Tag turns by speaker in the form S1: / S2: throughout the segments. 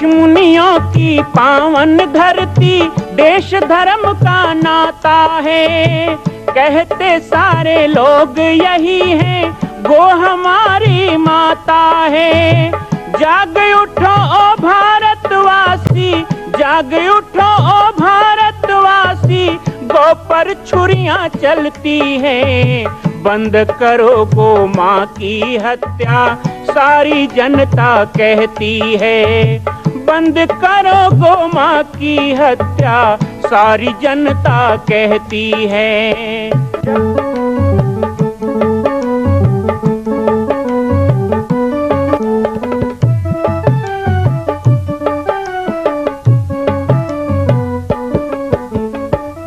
S1: ऋषि मुनियों की पावन धरती, देश धर्म का नाता है। कहते सारे लोग यही हैं, गो हमारी माता है। जाग उठो ओ भारतवासी, जाग उठो ओ भारतवासी, गो पर छुरियां चलती हैं। बंद करो गो माँ की हत्या, सारी जनता कहती है। बंद करो गो माँ की हत्या, सारी जनता कहती है।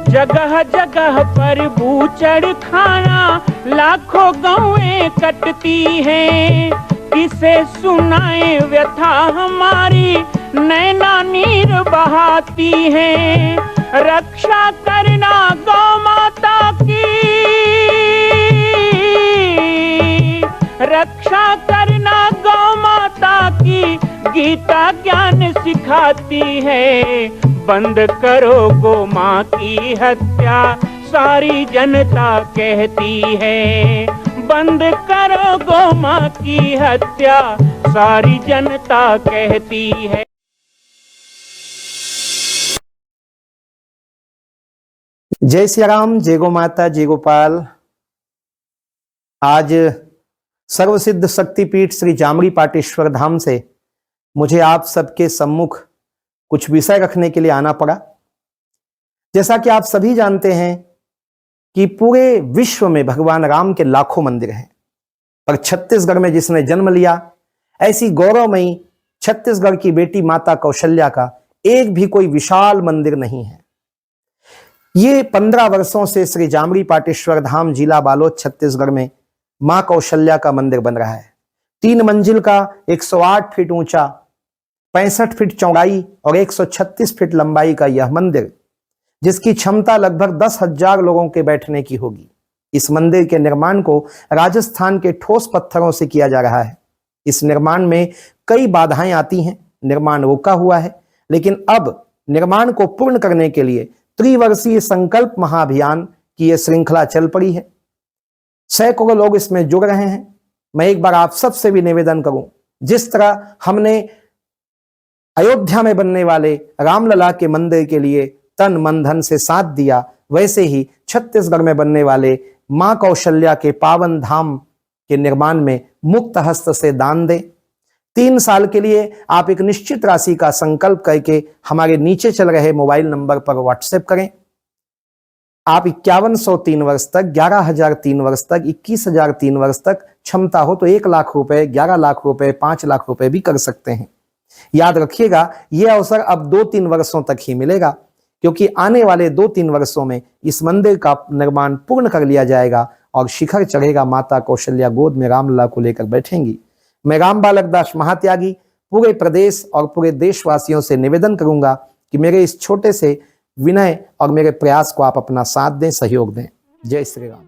S1: जगह जगह पर बूचड़ खाना, लाखों गौएं कटती हैं। किसे सुनाए व्यथा हमारी, नैना नीर बहाती हैं। रक्षा करना गौ माता की, रक्षा करना गौ माता की, गीता ज्ञान सिखाती है। बंद करो गो माँ की हत्या, सारी जनता कहती है। बंद करो गो माँ की हत्या, सारी जनता कहती है।
S2: जय श्री राम, जय गो माता, जय गोपाल। आज सर्वसिद्ध शक्तिपीठ श्री जामरी पाटेश्वर धाम से मुझे आप सबके सम्मुख कुछ विषय रखने के लिए आना पड़ा। जैसा कि आप सभी जानते हैं कि पूरे विश्व में भगवान राम के लाखों मंदिर हैं, पर छत्तीसगढ़ में जिसने जन्म लिया, ऐसी गौरवमयी छत्तीसगढ़ की बेटी माता कौशल्या का एक भी कोई विशाल मंदिर नहीं है। ये 15 वर्षों से श्री जामरी पाटेश्वर धाम, जिला बालोद, छत्तीसगढ़ में मां कौशल्या का मंदिर बन रहा है। 3 मंजिल का 108 फीट ऊंचा, 65 फीट चौड़ाई और 136 फीट लंबाई का यह मंदिर, जिसकी क्षमता लगभग 10,000 लोगों के बैठने की होगी। इस मंदिर के निर्माण को राजस्थान के ठोस पत्थरों से किया जा रहा है। इस निर्माण में कई बाधाएं आती हैं, निर्माण रुका हुआ है, लेकिन अब निर्माण को पूर्ण करने के लिए त्रिवर्षीय संकल्प महाअभियान की यह श्रृंखला चल पड़ी है। सैकड़ों लोग इसमें जुड़ रहे हैं। मैं एक बार आप सबसे भी निवेदन करूं, जिस तरह हमने अयोध्या में बनने वाले रामलला के मंदिर के लिए तन मन धन से साथ दिया, वैसे ही छत्तीसगढ़ में बनने वाले मां कौशल्या के पावन धाम के निर्माण में मुक्त हस्त से दान दें। 3 साल के लिए आप एक निश्चित राशि का संकल्प करके हमारे नीचे चल रहे मोबाइल नंबर पर व्हाट्सएप करें। आप 5103 वर्ष तक, 11,003 वर्ष तक, 21,003 वर्ष तक, क्षमता हो तो 1 लाख रुपए, 11 लाख रुपए, 5 लाख रुपए भी कर सकते हैं। याद रखिएगा, यह अवसर अब 2-3 वर्षों तक ही मिलेगा, क्योंकि आने वाले 2-3 वर्षों में इस मंदिर का निर्माण पूर्ण कर लिया जाएगा और शिखर चढ़ेगा। माता कौशल्या गोद में रामलला को लेकर बैठेंगी। मैं राम बालक दास महात्यागी पूरे प्रदेश और पूरे देशवासियों से निवेदन करूंगा कि मेरे इस छोटे से विनय और मेरे प्रयास को आप अपना साथ दें, सहयोग दें। जय श्री राम।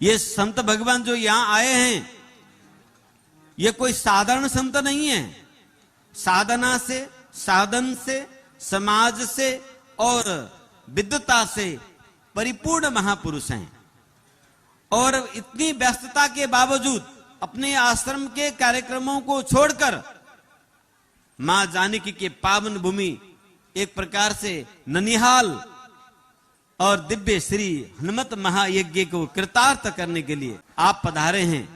S3: ये संत भगवान जो यहां आए हैं, ये कोई साधारण संत नहीं है। साधना से, साधन से, समाज से और विद्वता से परिपूर्ण महापुरुष हैं। और इतनी व्यस्तता के बावजूद अपने आश्रम के कार्यक्रमों को छोड़कर मां जानकी के पावन भूमि, एक प्रकार से ननिहाल और दिव्य श्री हनुमत महायज्ञ को कृतार्थ करने के लिए आप पधारे हैं,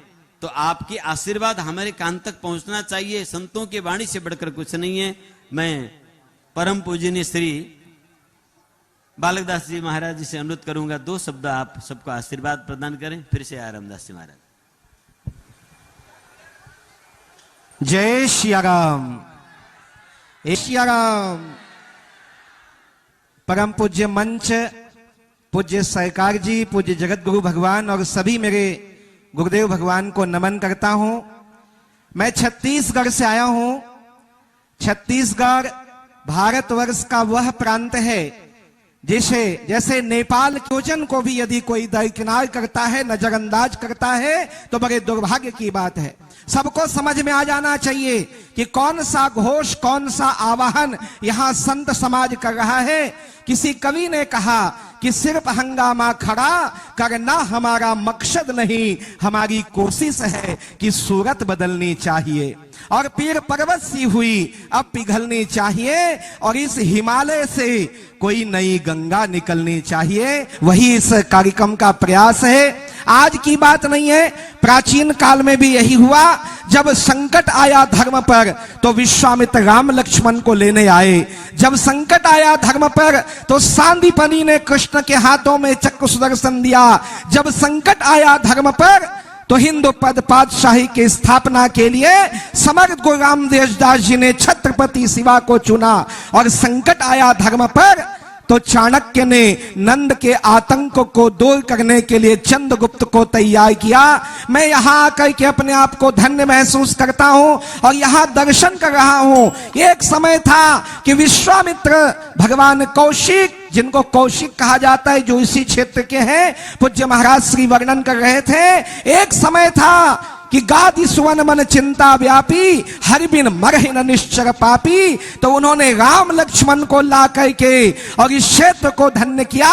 S3: तो आपकी आशीर्वाद हमारे कान तक पहुंचना चाहिए। संतों की वाणी से बढ़कर कुछ नहीं है। मैं परम पूजनीय श्री बालकदास जी महाराज जी से अनुरोध करूंगा, 2 शब्द आप सबको आशीर्वाद प्रदान करें। फिर से रामदास जी महाराज।
S2: जय श्री राम। श्री राम। परम पूज्य मंच, पूज्य सरकार जी, पूज्य जगत गुरु भगवान और सभी मेरे गुरुदेव भगवान को नमन करता हूं। मैं छत्तीसगढ़ से आया हूं। छत्तीसगढ़ भारतवर्ष का वह प्रांत है जिसे जैसे नेपाल के भोजन को भी यदि कोई दरकिनार करता है, नजरअंदाज करता है, तो बड़े दुर्भाग्य की बात है। सबको समझ में आ जाना चाहिए कि कौन सा घोष, कौन सा आवाहन यहां संत समाज कर रहा है। किसी कवि ने कहा कि सिर्फ हंगामा खड़ा करना हमारा मकसद नहीं, हमारी कोशिश है कि सूरत बदलनी चाहिए और पीर पर्वत सी हुई अब पिघलनी चाहिए और इस हिमालय से कोई नई गंगा निकलनी चाहिए। वही इस कार्यक्रम का प्रयास है। आज की बात नहीं है, प्राचीन काल में भी यही हुआ। जब संकट आया धर्म पर तो विश्वामित्र राम लक्ष्मण को लेने आए। जब संकट आया धर्म पर तो सांदीपनि ने कृष्ण के हाथों में चक्र सुदर्शन दिया। जब संकट आया धर्म पर तो हिंदू पद पातशाही की स्थापना के लिए समर्थ गुरु रामदेव दास जी ने छत्रपति शिवा को चुना। और संकट आया धर्म पर तो चाणक्य ने नंद के आतंक को दूर करने के लिए चंद्रगुप्त को तैयार किया। मैं यहां आकर के अपने आप को धन्य महसूस करता हूं और यहां दर्शन कर रहा हूं। एक समय था कि विश्वामित्र, भगवान कौशिक, जिनको कौशिक कहा जाता है, जो इसी क्षेत्र के हैं, पूज्य महाराज श्री वर्णन कर रहे थे। एक समय था कि गादि सुवन मन चिंता व्यापी, हरि बिन मरहि न निश्चर पापी। तो उन्होंने राम लक्ष्मण को ला करके और इस क्षेत्र को धन्य किया।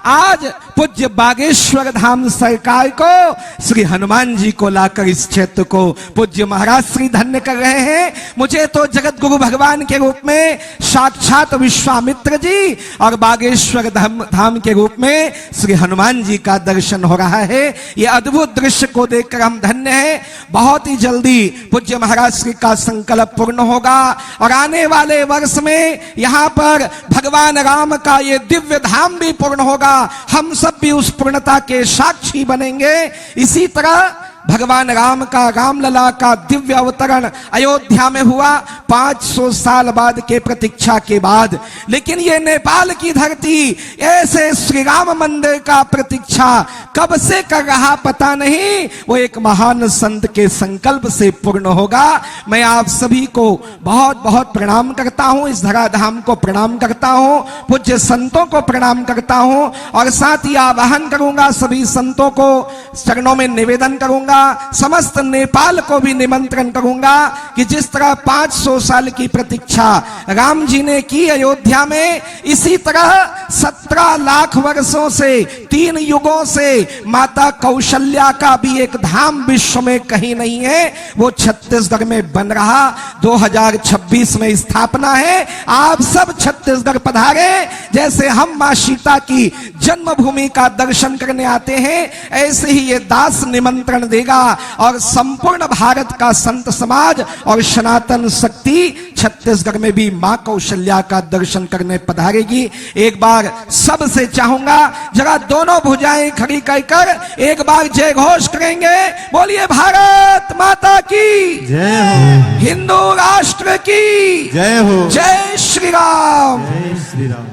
S2: आज पूज्य बागेश्वर धाम सरकार को, श्री हनुमान जी को लाकर इस क्षेत्र को पूज्य महाराज श्री धन्य कर रहे हैं। मुझे तो जगत गुरु भगवान के रूप में साक्षात विश्वामित्र जी और बागेश्वर धाम के रूप में श्री हनुमान जी का दर्शन हो रहा है। ये अद्भुत दृश्य को देखकर हम धन्य हैं। बहुत ही जल्दी पूज्य महाराज श्री का संकल्प पूर्ण होगा और आने वाले वर्ष में यहाँ पर भगवान राम का ये दिव्य धाम भी पूर्ण होगा। हम सब भी उस पूर्णता के साक्षी बनेंगे। इसी तरह भगवान राम का, रामलला का दिव्य अवतरण अयोध्या में हुआ 500 साल बाद के प्रतीक्षा के बाद। लेकिन ये नेपाल की धरती ऐसे श्री राम मंदिर का प्रतीक्षा कब से कर रहा पता नहीं, वो एक महान संत के संकल्प से पूर्ण होगा। मैं आप सभी को बहुत बहुत प्रणाम करता हूं, इस धराधाम को प्रणाम करता हूं, पूज्य संतों को प्रणाम करता हूं और साथ ही आवाहन करूंगा, सभी संतों को चरणों में निवेदन करूंगा, समस्त नेपाल को भी निमंत्रण करूंगा कि जिस तरह 500 साल की प्रतीक्षा राम जी ने की अयोध्या में, इसी तरह 17 लाख वर्षों से, 3 युगों से माता कौशल्या का भी एक धाम विश्व में कहीं नहीं है, वो छत्तीसगढ़ में बन रहा। 2026 में स्थापना है। आप सब छत्तीसगढ़ पधारे। जैसे हम मां सीता की जन्मभूमि का दर्शन करने आते हैं, ऐसे ही ये दास निमंत्रण देगा और संपूर्ण भारत का संत समाज और सनातन शक्ति छत्तीसगढ़ में भी मां कौशल्या का दर्शन करने पधारेगी। एक बार सबसे चाहूंगा जरा दोनों भुजाएं खड़ी कर एक बार जय घोष करेंगे। बोलिए भारत माता की
S4: जय हो,
S2: हिंदू राष्ट्र की
S4: जय हो,
S2: जय श्री राम।
S4: जय श्री राम।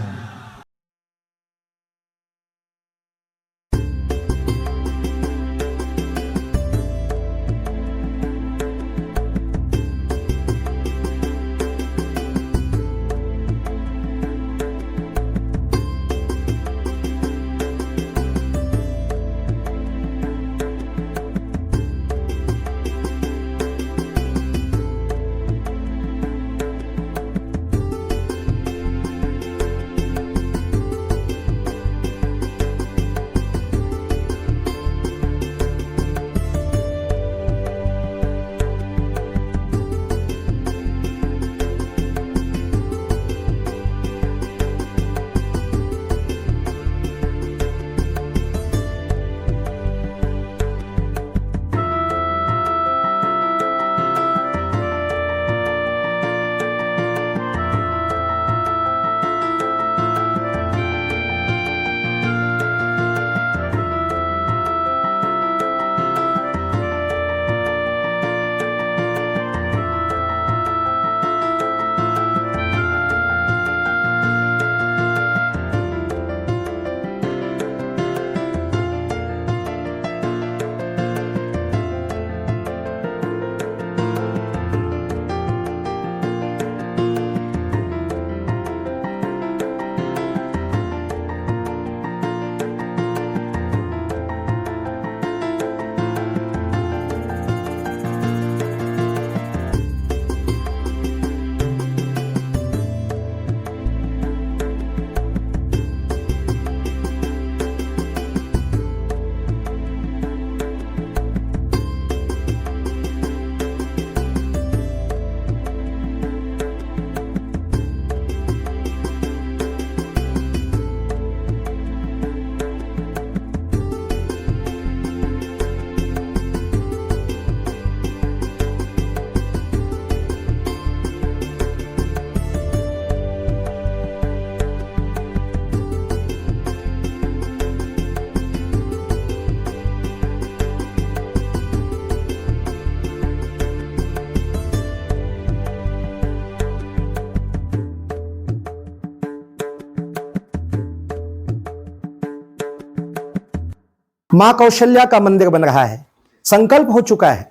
S2: मां कौशल्या का मंदिर बन रहा है, संकल्प हो चुका है,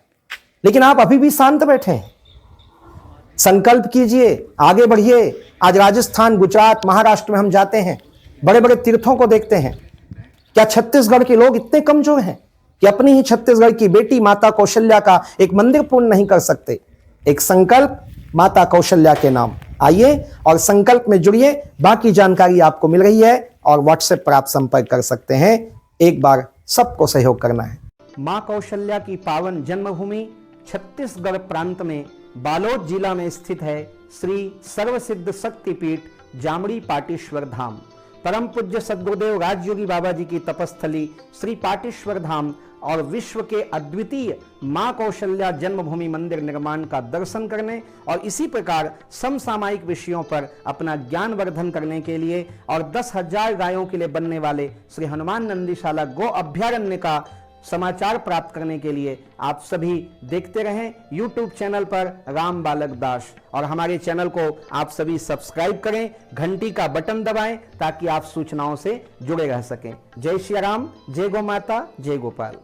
S2: लेकिन आप अभी भी शांत बैठे हैं। संकल्प कीजिए, आगे बढ़िए। आज राजस्थान, गुजरात, महाराष्ट्र में हम जाते हैं, बड़े बड़े तीर्थों को देखते हैं। क्या छत्तीसगढ़ के लोग इतने कमजोर हैं कि अपनी ही छत्तीसगढ़ की बेटी माता कौशल्या का एक मंदिर पूर्ण नहीं कर सकते? एक संकल्प माता कौशल्या के नाम। आइए और संकल्प में जुड़िए। बाकी जानकारी आपको मिल रही है और व्हाट्सएप पर आप संपर्क कर सकते हैं। एक बार सबको सहयोग करना है। मां कौशल्या की पावन जन्मभूमि छत्तीसगढ़ प्रांत में बालोद जिला में स्थित है श्री सर्वसिद्ध शक्तिपीठ जामड़ी पाटेश्वर धाम। परम पूज्य सद्गुरुदेव राजयोगी बाबा जी की तपस्थली श्री पाटेश्वर धाम और विश्व के अद्वितीय मां कौशल्या जन्मभूमि मंदिर निर्माण का दर्शन करने और इसी प्रकार समसामयिक विषयों पर अपना ज्ञान वर्धन करने के लिए और 10,000 गायों के लिए बनने वाले श्री हनुमान नंदीशाला गो अभ्यारण्य का समाचार प्राप्त करने के लिए आप सभी देखते रहें YouTube चैनल पर राम बालक दास, और हमारे चैनल को आप सभी सब्सक्राइब करें, घंटी का बटन दबाएं ताकि आप सूचनाओं से जुड़े रह सकें। जय श्री राम, जय गौ माता, जय गोपाल।